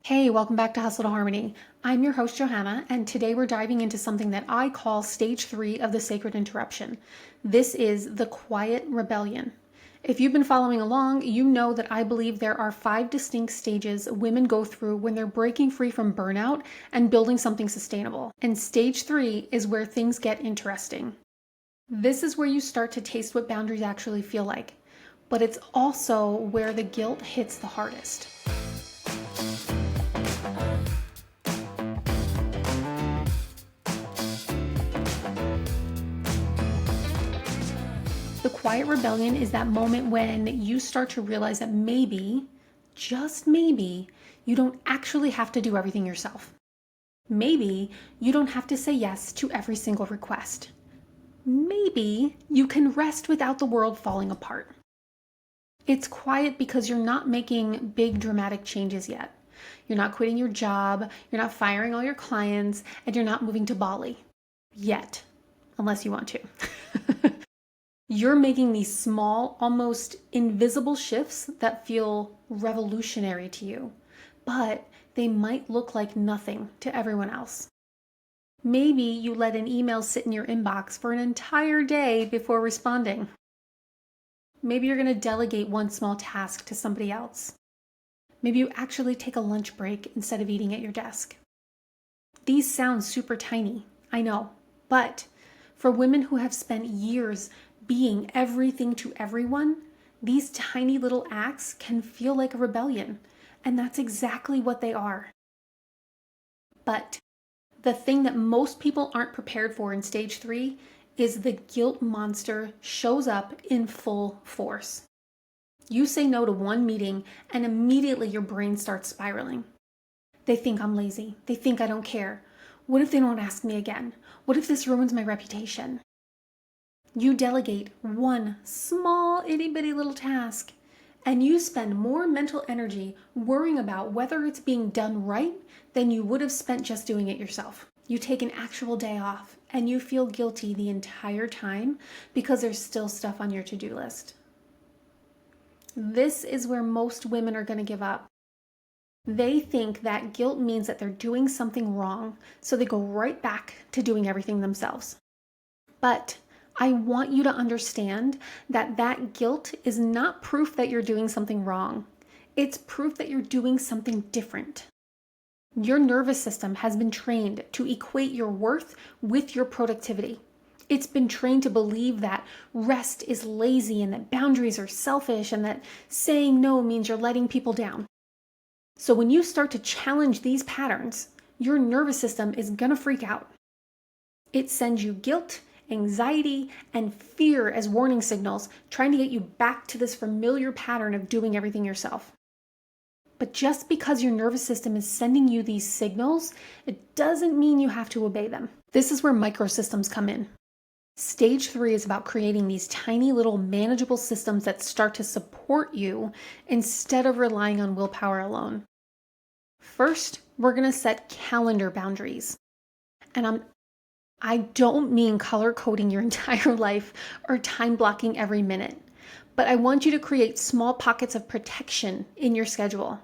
Hey, welcome back to Hustle to Harmony. I'm your host, Johanna, and today we're diving into something that I call stage 3 of the Sacred Interruption. This is the quiet rebellion. If you've been following along, you know that I believe there are 5 distinct stages women go through when they're breaking free from burnout and building something sustainable. And stage 3 is where things get interesting. This is where you start to taste what boundaries actually feel like, but it's also where the guilt hits the hardest. The quiet rebellion is that moment when you start to realize that maybe, just maybe, you don't actually have to do everything yourself. Maybe you don't have to say yes to every single request. Maybe you can rest without the world falling apart. It's quiet because you're not making big dramatic changes yet. You're not quitting your job, you're not firing all your clients, and you're not moving to Bali. Yet. Unless you want to. You're making these small, almost invisible shifts that feel revolutionary to you, but they might look like nothing to everyone else. Maybe you let an email sit in your inbox for an entire day before responding. Maybe you're going to delegate one small task to somebody else. Maybe you actually take a lunch break instead of eating at your desk. These sound super tiny, I know, but for women who have spent years being everything to everyone, these tiny little acts can feel like a rebellion, and that's exactly what they are. But the thing that most people aren't prepared for in stage 3 is the guilt monster shows up in full force. You say no to one meeting, and immediately your brain starts spiraling. They think I'm lazy. They think I don't care. What if they don't ask me again? What if this ruins my reputation? You delegate one small itty-bitty little task, and you spend more mental energy worrying about whether it's being done right than you would have spent just doing it yourself. You take an actual day off, and you feel guilty the entire time because there's still stuff on your to-do list. This is where most women are going to give up. They think that guilt means that they're doing something wrong, so they go right back to doing everything themselves. But I want you to understand that that guilt is not proof that you're doing something wrong. It's proof that you're doing something different. Your nervous system has been trained to equate your worth with your productivity. It's been trained to believe that rest is lazy and that boundaries are selfish and that saying no means you're letting people down. So when you start to challenge these patterns, your nervous system is going to freak out. It sends you guilt, anxiety, and fear as warning signals, trying to get you back to this familiar pattern of doing everything yourself. But just because your nervous system is sending you these signals, it doesn't mean you have to obey them. This is where microsystems come in. Stage 3 is about creating these tiny little manageable systems that start to support you instead of relying on willpower alone. First, we're going to set calendar boundaries. And I don't mean color coding your entire life or time blocking every minute, but I want you to create small pockets of protection in your schedule.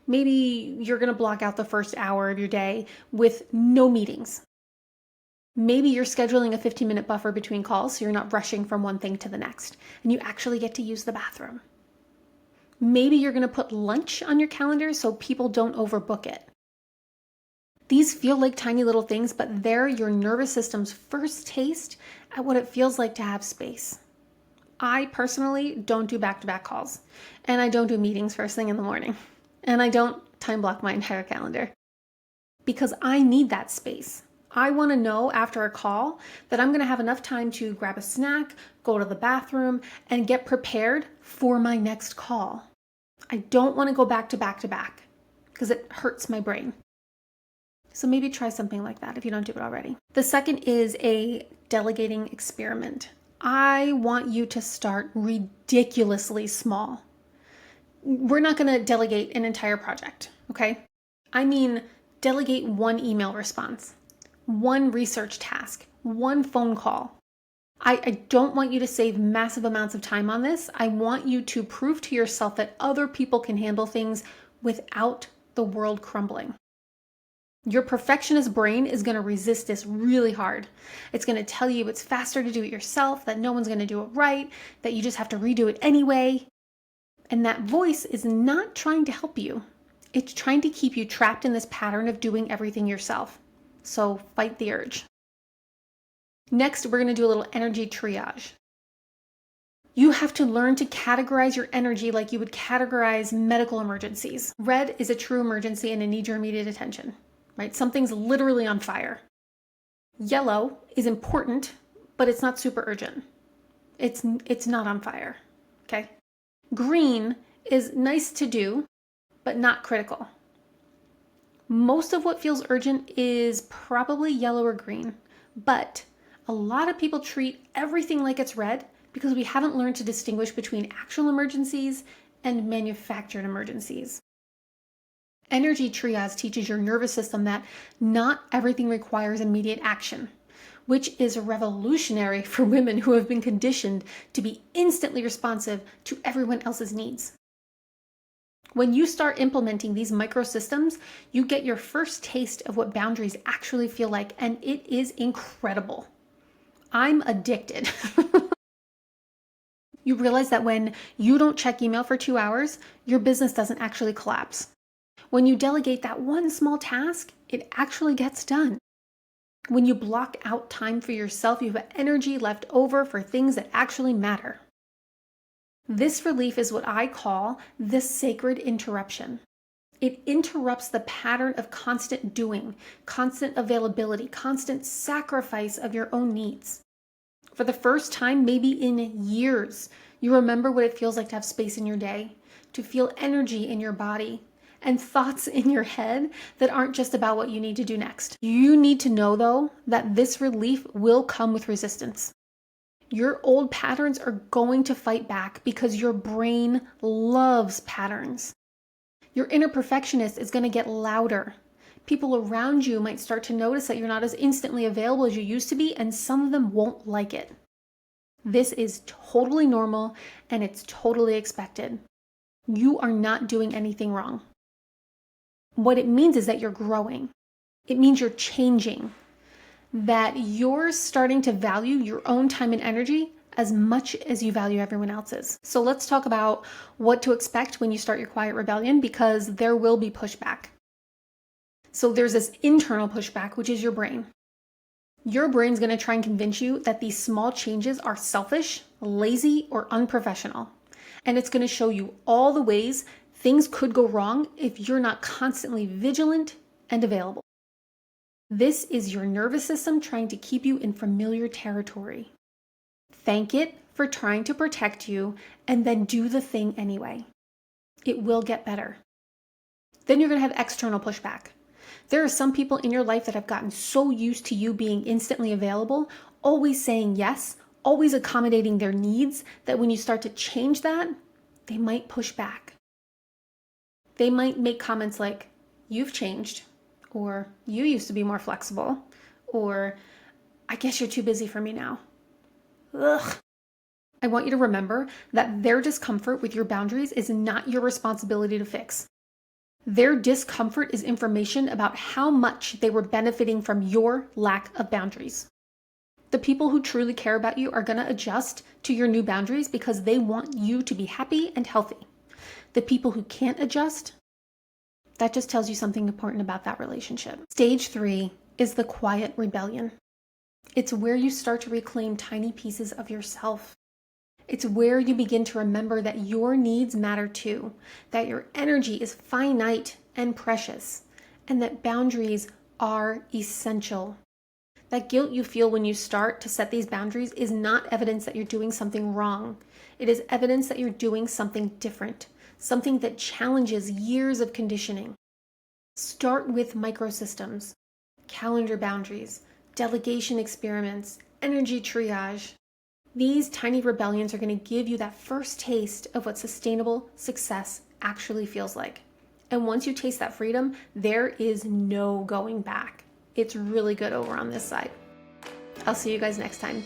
Maybe you're going to block out the first hour of your day with no meetings. Maybe you're scheduling a 15-minute buffer between calls so you're not rushing from one thing to the next and you actually get to use the bathroom. Maybe you're going to put lunch on your calendar so people don't overbook it. These feel like tiny little things, but they're your nervous system's first taste at what it feels like to have space. I personally don't do back-to-back calls, and I don't do meetings first thing in the morning, and I don't time block my entire calendar because I need that space. I want to know after a call that I'm going to have enough time to grab a snack, go to the bathroom, and get prepared for my next call. I don't want to go back to back to back because it hurts my brain. So maybe try something like that if you don't do it already. The second is a delegating experiment. I want you to start ridiculously small. We're not going to delegate an entire project, okay? I mean, delegate one email response, one research task, one phone call. I don't want you to save massive amounts of time on this. I want you to prove to yourself that other people can handle things without the world crumbling. Your perfectionist brain is going to resist this really hard. It's going to tell you it's faster to do it yourself, that no one's going to do it right, that you just have to redo it anyway. And that voice is not trying to help you. It's trying to keep you trapped in this pattern of doing everything yourself. So fight the urge. Next, we're going to do a little energy triage. You have to learn to categorize your energy like you would categorize medical emergencies. Red is a true emergency and it needs your immediate attention, right? Something's literally on fire. Yellow is important, but it's not super urgent. It's not on fire, okay? Green is nice to do, but not critical. Most of what feels urgent is probably yellow or green, but a lot of people treat everything like it's red because we haven't learned to distinguish between actual emergencies and manufactured emergencies. Energy triage teaches your nervous system that not everything requires immediate action, which is revolutionary for women who have been conditioned to be instantly responsive to everyone else's needs. When you start implementing these microsystems, you get your first taste of what boundaries actually feel like, and it is incredible. I'm addicted. You realize that when you don't check email for 2 hours, your business doesn't actually collapse. When you delegate that one small task, it actually gets done. When you block out time for yourself, you have energy left over for things that actually matter. This relief is what I call the sacred interruption. It interrupts the pattern of constant doing, constant availability, constant sacrifice of your own needs. For the first time, maybe in years, you remember what it feels like to have space in your day, to feel energy in your body, and thoughts in your head that aren't just about what you need to do next. You need to know, though, that this relief will come with resistance. Your old patterns are going to fight back because your brain loves patterns. Your inner perfectionist is going to get louder. People around you might start to notice that you're not as instantly available as you used to be, and some of them won't like it. This is totally normal and it's totally expected. You are not doing anything wrong. What it means is that you're growing. It means you're changing, that you're starting to value your own time and energy as much as you value everyone else's. So let's talk about what to expect when you start your quiet rebellion, because there will be pushback. So there's this internal pushback, which is your brain. Your brain's going to try and convince you that these small changes are selfish, lazy, or unprofessional. And it's going to show you all the ways things could go wrong if you're not constantly vigilant and available. This is your nervous system trying to keep you in familiar territory. Thank it for trying to protect you and then do the thing anyway. It will get better. Then you're going to have external pushback. There are some people in your life that have gotten so used to you being instantly available, always saying yes, always accommodating their needs, that when you start to change that, they might push back. They might make comments like, "You've changed," or "You used to be more flexible," or "I guess you're too busy for me now." Ugh. I want you to remember that their discomfort with your boundaries is not your responsibility to fix. Their discomfort is information about how much they were benefiting from your lack of boundaries. The people who truly care about you are going to adjust to your new boundaries because they want you to be happy and healthy. The people who can't adjust, that just tells you something important about that relationship. Stage 3 is the quiet rebellion. It's where you start to reclaim tiny pieces of yourself. It's where you begin to remember that your needs matter too, that your energy is finite and precious, and that boundaries are essential. That guilt you feel when you start to set these boundaries is not evidence that you're doing something wrong. It is evidence that you're doing something different, something that challenges years of conditioning. Start with microsystems, calendar boundaries, delegation experiments, energy triage. These tiny rebellions are going to give you that first taste of what sustainable success actually feels like. And once you taste that freedom, there is no going back. It's really good over on this side. I'll see you guys next time.